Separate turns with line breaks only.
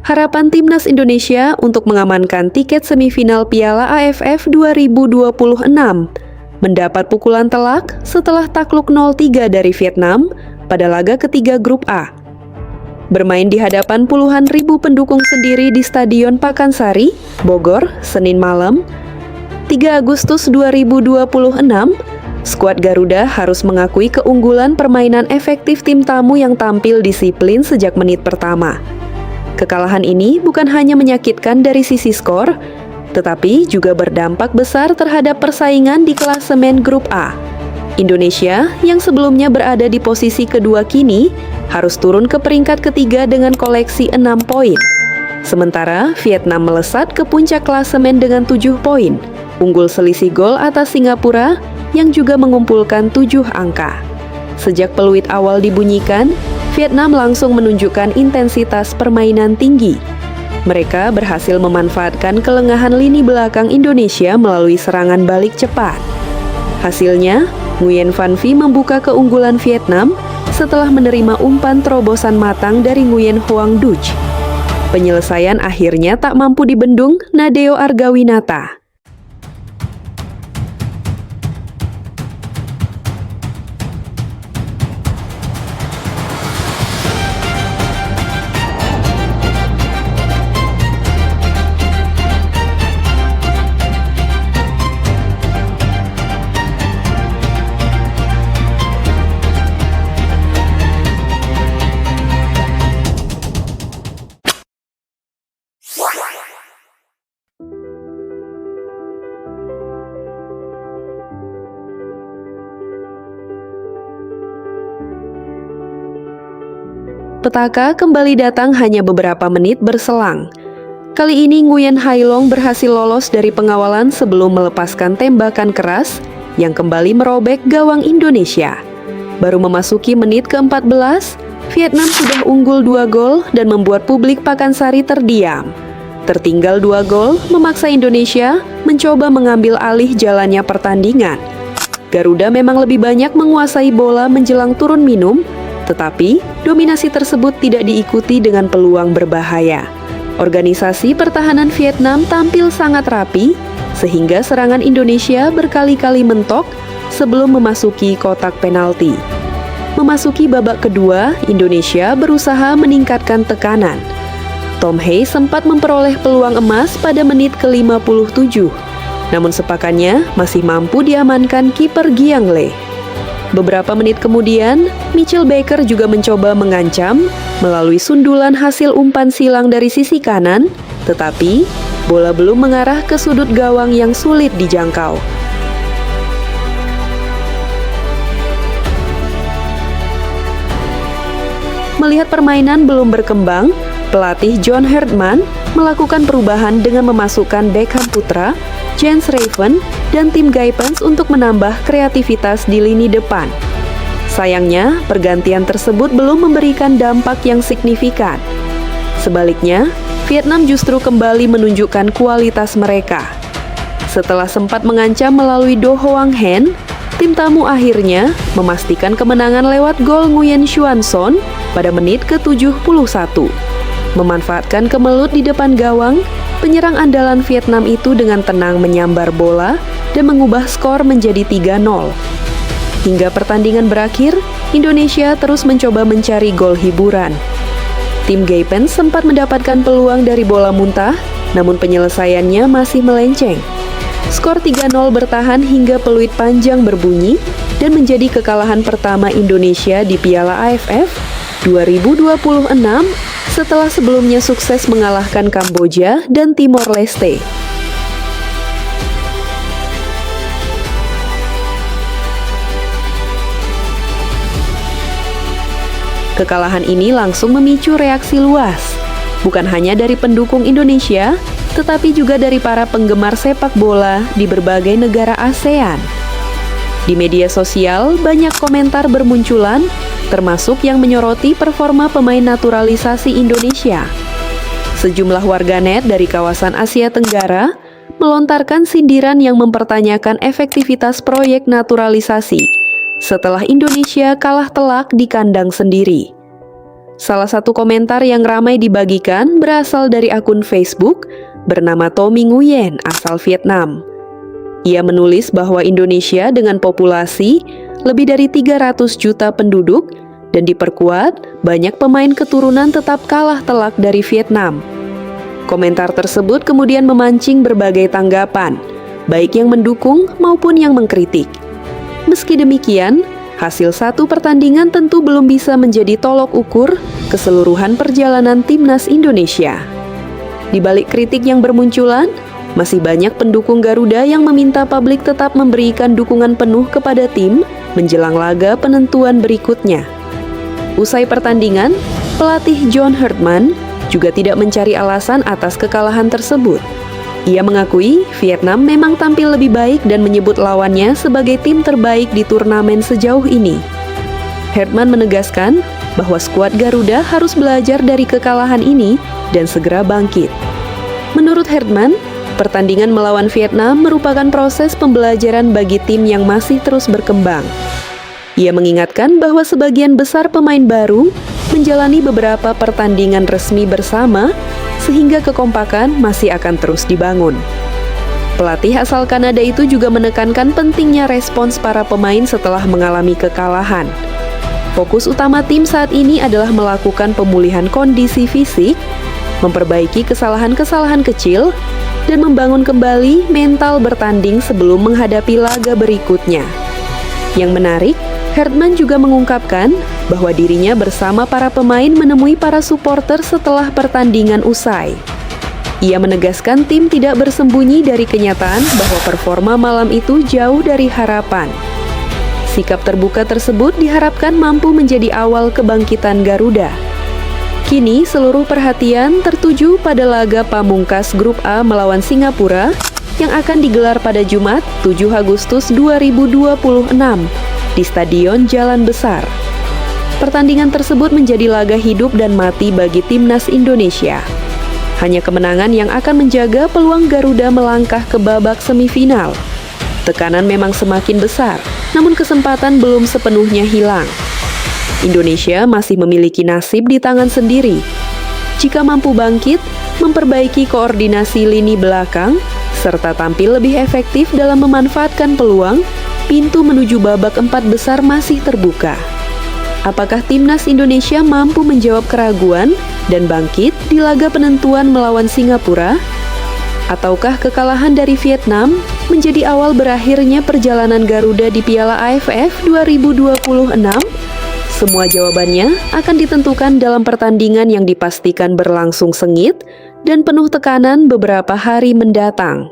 harapan timnas Indonesia untuk mengamankan tiket semifinal Piala AFF 2026 mendapat pukulan telak setelah takluk 0-3 dari Vietnam pada laga ketiga Grup A. Bermain di hadapan puluhan ribu pendukung sendiri di Stadion Pakansari, Bogor, Senin malam, 3 Agustus 2026, skuad Garuda harus mengakui keunggulan permainan efektif tim tamu yang tampil disiplin sejak menit pertama. Kekalahan ini bukan hanya menyakitkan dari sisi skor, tetapi juga berdampak besar terhadap persaingan di klasemen Grup A. Indonesia, yang sebelumnya berada di posisi kedua kini, harus turun ke peringkat ketiga dengan koleksi 6 poin. Sementara Vietnam melesat ke puncak klasemen dengan 7 poin, unggul selisih gol atas Singapura yang juga mengumpulkan 7 angka. Sejak peluit awal dibunyikan, Vietnam langsung menunjukkan intensitas permainan tinggi. Mereka berhasil memanfaatkan kelengahan lini belakang Indonesia melalui serangan balik cepat. Hasilnya, Nguyen Van Phi membuka keunggulan Vietnam setelah menerima umpan terobosan matang dari Nguyen Hoang Duc. Penyelesaian akhirnya tak mampu dibendung Nadeo Argawinata. Petaka kembali datang hanya beberapa menit berselang. Kali ini Nguyen Hai Long berhasil lolos dari pengawalan sebelum melepaskan tembakan keras yang kembali merobek gawang Indonesia. Baru memasuki menit ke-14, Vietnam sudah unggul 2 gol dan membuat publik Pakansari terdiam. Tertinggal 2 gol memaksa Indonesia mencoba mengambil alih jalannya pertandingan. Garuda memang lebih banyak menguasai bola menjelang turun minum, tetapi dominasi tersebut tidak diikuti dengan peluang berbahaya. Organisasi pertahanan Vietnam tampil sangat rapi, sehingga serangan Indonesia berkali-kali mentok sebelum memasuki kotak penalti. Memasuki babak kedua, Indonesia berusaha meningkatkan tekanan. Tom Hei sempat memperoleh peluang emas pada menit ke-57, namun sepakannya masih mampu diamankan kiper Giang Le. Beberapa menit kemudian, Mitchell Baker juga mencoba mengancam melalui sundulan hasil umpan silang dari sisi kanan, tetapi bola belum mengarah ke sudut gawang yang sulit dijangkau. Melihat permainan belum berkembang, pelatih John Herdman melakukan perubahan dengan memasukkan Beckham Putra, Jens Raven, dan tim Gaipens untuk menambah kreativitas di lini depan. Sayangnya, pergantian tersebut belum memberikan dampak yang signifikan. Sebaliknya, Vietnam justru kembali menunjukkan kualitas mereka. Setelah sempat mengancam melalui Do Hoang Hen, tim tamu akhirnya memastikan kemenangan lewat gol Nguyen Xuan Son pada menit ke-71. Memanfaatkan kemelut di depan gawang, penyerang andalan Vietnam itu dengan tenang menyambar bola dan mengubah skor menjadi 3-0. Hingga pertandingan berakhir, Indonesia terus mencoba mencari gol hiburan. Tim Gaipens sempat mendapatkan peluang dari bola muntah, namun penyelesaiannya masih melenceng. Skor 3-0 bertahan hingga peluit panjang berbunyi dan menjadi kekalahan pertama Indonesia di Piala AFF 2026 setelah sebelumnya sukses mengalahkan Kamboja dan Timor Leste. Kekalahan ini langsung memicu reaksi luas, bukan hanya dari pendukung Indonesia, tetapi juga dari para penggemar sepak bola di berbagai negara ASEAN. Di media sosial, banyak komentar bermunculan, termasuk yang menyoroti performa pemain naturalisasi Indonesia. Sejumlah warganet dari kawasan Asia Tenggara melontarkan sindiran yang mempertanyakan efektivitas proyek naturalisasi setelah Indonesia kalah telak di kandang sendiri. Salah satu komentar yang ramai dibagikan berasal dari akun Facebook bernama Tommy Nguyen asal Vietnam. Ia menulis bahwa Indonesia dengan populasi lebih dari 300 juta penduduk dan diperkuat banyak pemain keturunan tetap kalah telak dari Vietnam. Komentar tersebut kemudian memancing berbagai tanggapan, baik yang mendukung maupun yang mengkritik. Meski demikian, hasil satu pertandingan tentu belum bisa menjadi tolok ukur keseluruhan perjalanan timnas Indonesia. Di balik kritik yang bermunculan, masih banyak pendukung Garuda yang meminta publik tetap memberikan dukungan penuh kepada tim menjelang laga penentuan berikutnya. Usai pertandingan, pelatih John Herdman juga tidak mencari alasan atas kekalahan tersebut. Ia mengakui Vietnam memang tampil lebih baik dan menyebut lawannya sebagai tim terbaik di turnamen sejauh ini. Herdman menegaskan bahwa skuad Garuda harus belajar dari kekalahan ini dan segera bangkit. Menurut Herdman, pertandingan melawan Vietnam merupakan proses pembelajaran bagi tim yang masih terus berkembang. Ia mengingatkan bahwa sebagian besar pemain baru menjalani beberapa pertandingan resmi bersama, sehingga kekompakan masih akan terus dibangun. Pelatih asal Kanada itu juga menekankan pentingnya respons para pemain setelah mengalami kekalahan. Fokus utama tim saat ini adalah melakukan pemulihan kondisi fisik, memperbaiki kesalahan-kesalahan kecil, dan membangun kembali mental bertanding sebelum menghadapi laga berikutnya. Yang menarik, Herdman juga mengungkapkan bahwa dirinya bersama para pemain menemui para supporter setelah pertandingan usai. Ia menegaskan tim tidak bersembunyi dari kenyataan bahwa performa malam itu jauh dari harapan. Sikap terbuka tersebut diharapkan mampu menjadi awal kebangkitan Garuda. Kini seluruh perhatian tertuju pada laga pamungkas Grup A melawan Singapura yang akan digelar pada Jumat 7 Agustus 2026 di Stadion Jalan Besar. Pertandingan tersebut menjadi laga hidup dan mati bagi timnas Indonesia. Hanya kemenangan yang akan menjaga peluang Garuda melangkah ke babak semifinal. Tekanan memang semakin besar, namun kesempatan belum sepenuhnya hilang. Indonesia masih memiliki nasib di tangan sendiri. Jika mampu bangkit, memperbaiki koordinasi lini belakang, serta tampil lebih efektif dalam memanfaatkan peluang, pintu menuju babak 4 besar masih terbuka. Apakah timnas Indonesia mampu menjawab keraguan dan bangkit di laga penentuan melawan Singapura? Ataukah kekalahan dari Vietnam menjadi awal berakhirnya perjalanan Garuda di Piala AFF 2026? Semua jawabannya akan ditentukan dalam pertandingan yang dipastikan berlangsung sengit dan penuh tekanan beberapa hari mendatang.